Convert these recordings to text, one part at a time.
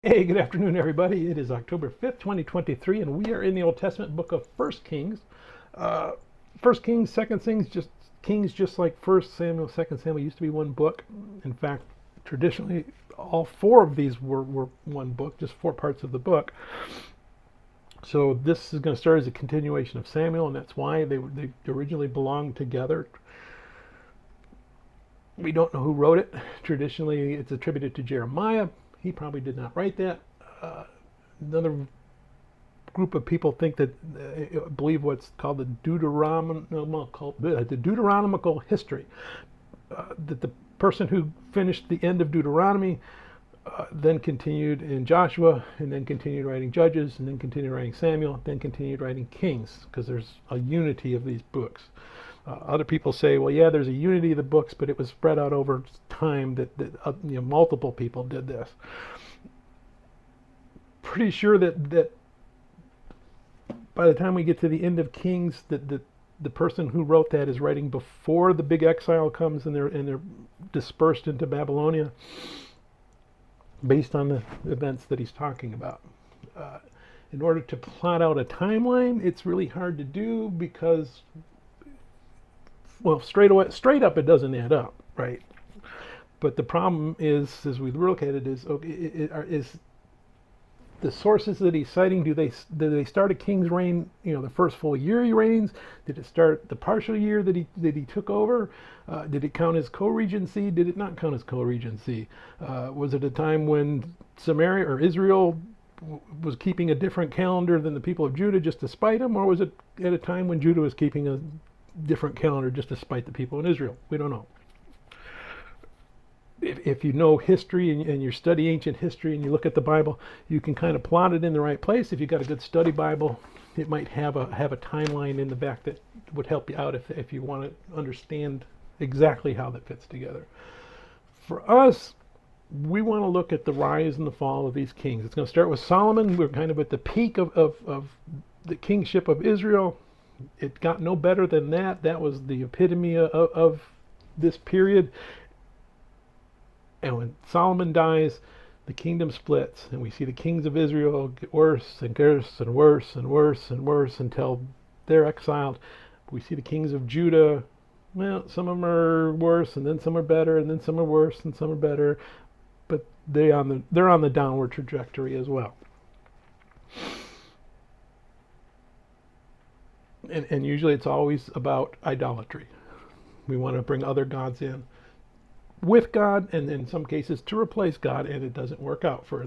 Hey, good afternoon, everybody. It is October 5th, 2023, and we are in the Old Testament book of 1 Kings. 1 Kings, 2 Kings, just like 1 Samuel, 2 Samuel used to be one book. In fact, traditionally, all four of these were one book, just four parts of the book. So this is going to start as a continuation of Samuel, and that's why they originally belonged together. We don't know who wrote it. Traditionally, it's attributed to Jeremiah. He probably did not write that. Another group of people think that believe what's called the Deuteronomical history. That the person who finished the end of Deuteronomy then continued in Joshua, and then continued writing Judges, and then continued writing Samuel, then continued writing Kings, because there's a unity of these books. Other people say, well, yeah, there's a unity of the books, but it was spread out over time that multiple people did this. Pretty sure that by the time we get to the end of Kings, that the person who wrote that is writing before the big exile comes and they're dispersed into Babylonia, based on the events that he's talking about. In order to plot out a timeline, it's really hard to do because, well, straight up, it doesn't add up, right? But the problem is, as we look at it, is the sources that he's citing, do they start a king's reign, the first full year he reigns? Did it start the partial year that he took over? Did it count as co-regency? Did it not count as co-regency? Was it a time when Samaria or Israel was keeping a different calendar than the people of Judah just to spite them? Or was it at a time when Judah was keeping a different calendar just to spite the people in Israel? We don't know. If you know history and you study ancient history and you look at the Bible, you can kind of plot it in the right place. If you've got a good study Bible, it might have a timeline in the back that would help you out if you want to understand exactly how that fits together. For us, we want to look at the rise and the fall of these kings. It's going to start with Solomon. We're kind of at the peak of the kingship of Israel. It got no better than that. That was the epitome of this period. And when Solomon dies, the kingdom splits, and we see the kings of Israel get worse and worse and worse and worse and worse until they're exiled. We see the kings of Judah, well, some of them are worse, and then some are better, and then some are worse, and some are better, but they're on the downward trajectory as well. And usually it's always about idolatry. We want to bring other gods in with God, and in some cases to replace God, and it doesn't work out for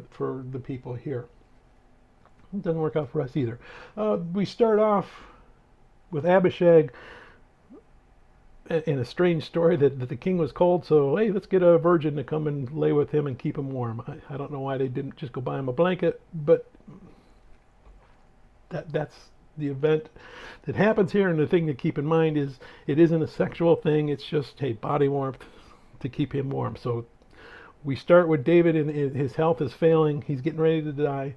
the people here. It doesn't work out for us either. We start off with Abishag in a strange story that the king was cold, so hey, let's get a virgin to come and lay with him and keep him warm. I don't know why they didn't just go buy him a blanket, but that's the event that happens here. And the thing to keep in mind is it isn't a sexual thing. It's just, hey, body warmth to keep him warm. So we start with David, and his health is failing. He's getting ready to die.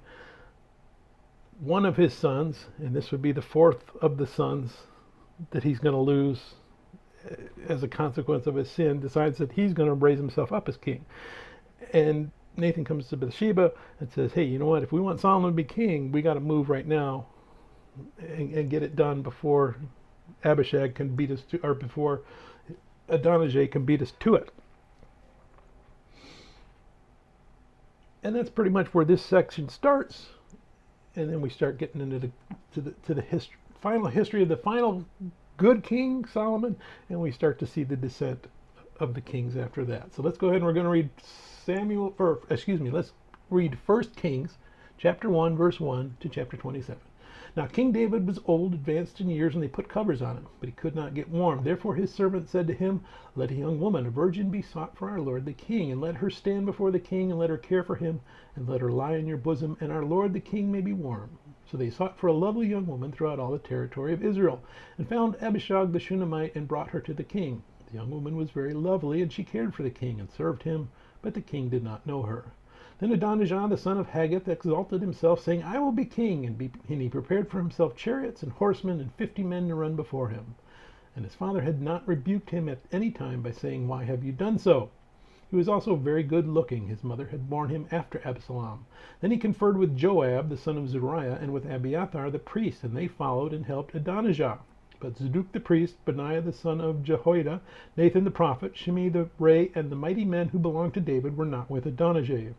One of his sons, and this would be the fourth of the sons that he's going to lose as a consequence of his sin, decides that he's going to raise himself up as king. And Nathan comes to Bathsheba and says, hey, you know what? If we want Solomon to be king, we got to move right now and get it done before Abishag can beat us to, or before Adonijah can beat us to it. And that's pretty much where this section starts, and then we start getting into the final history of the final good king, Solomon, and we start to see the descent of the kings after that. So let's go ahead and we're going to read let's read 1 Kings chapter 1 verse 1 to chapter 27. Now King David was old, advanced in years, and they put covers on him, but he could not get warm. Therefore his servant said to him, let a young woman, a virgin, be sought for our lord the king, and let her stand before the king, and let her care for him, and let her lie in your bosom, and our lord the king may be warm. So they sought for a lovely young woman throughout all the territory of Israel, and found Abishag the Shunammite, and brought her to the king. The young woman was very lovely, and she cared for the king, and served him, but the king did not know her. Then Adonijah the son of Haggith exalted himself, saying, I will be king, and he prepared for himself chariots and horsemen and 50 men to run before him. And his father had not rebuked him at any time by saying, why have you done so? He was also very good looking. His mother had borne him after Absalom. Then he conferred with Joab, the son of Zeruiah, and with Abiathar the priest, and they followed and helped Adonijah. But Zadok the priest, Benaiah the son of Jehoiada, Nathan the prophet, Shimei the ray, and the mighty men who belonged to David were not with Adonijah.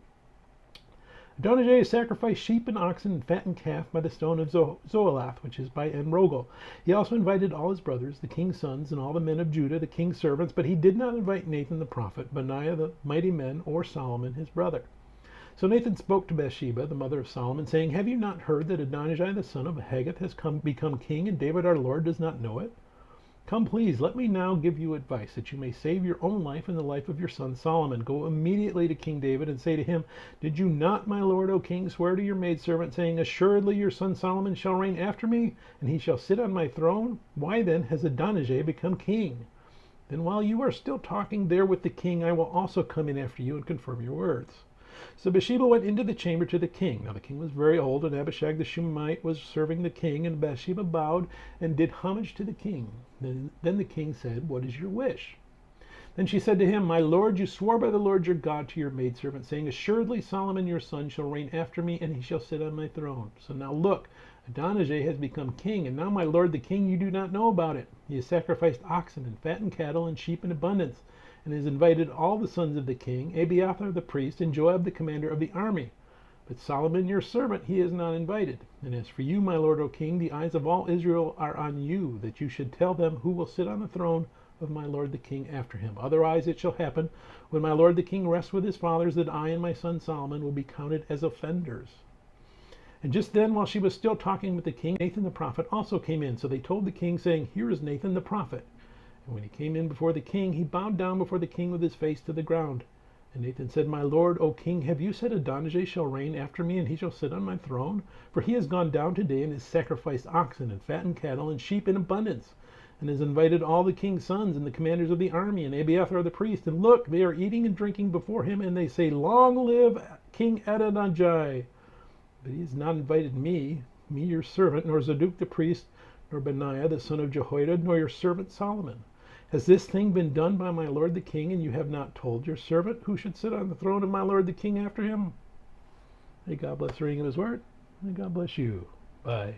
Adonijah sacrificed sheep and oxen and fattened calf by the stone of Zoelath, which is by En-rogel. He also invited all his brothers, the king's sons, and all the men of Judah, the king's servants, but he did not invite Nathan the prophet, Benaiah the mighty men, or Solomon his brother. So Nathan spoke to Bathsheba, the mother of Solomon, saying, "Have you not heard that Adonijah the son of Haggith has become king, and David our Lord does not know it? Come, please, let me now give you advice, that you may save your own life and the life of your son Solomon. Go immediately to King David and say to him, 'Did you not, my lord, O king, swear to your maidservant, saying, Assuredly your son Solomon shall reign after me, and he shall sit on my throne? Why then has Adonijah become king? Then while you are still talking there with the king, I will also come in after you and confirm your words.'" So Bathsheba went into the chamber to the king. Now the king was very old, and Abishag the Shunammite was serving the king, and Bathsheba bowed and did homage to the king. Then the king said, "What is your wish?" Then she said to him, "My lord, you swore by the Lord your God to your maidservant, saying, Assuredly Solomon your son shall reign after me, and he shall sit on my throne. So now look, Adonijah has become king, and now, my lord the king, you do not know about it. He has sacrificed oxen and fattened cattle and sheep in abundance, and has invited all the sons of the king, Abiathar the priest, and Joab the commander of the army. But Solomon your servant he has not invited. And as for you, my lord, O king, the eyes of all Israel are on you, that you should tell them who will sit on the throne of my lord the king after him. Otherwise it shall happen, when my lord the king rests with his fathers, that I and my son Solomon will be counted as offenders." And just then, while she was still talking with the king, Nathan the prophet also came in. So they told the king, saying, "Here is Nathan the prophet." And when he came in before the king, he bowed down before the king with his face to the ground. And Nathan said, "My lord, O king, have you said Adonijah shall reign after me, and he shall sit on my throne? For he has gone down today and has sacrificed oxen and fattened cattle and sheep in abundance, and has invited all the king's sons and the commanders of the army and Abiathar the priest. And look, they are eating and drinking before him, and they say, Long live King Adonijah! But he has not invited me your servant, nor Zadok the priest, nor Benaiah the son of Jehoiada, nor your servant Solomon. Has this thing been done by my lord the king, and you have not told your servant who should sit on the throne of my lord the king after him?" May God bless the reading of his word, and God bless you. Bye.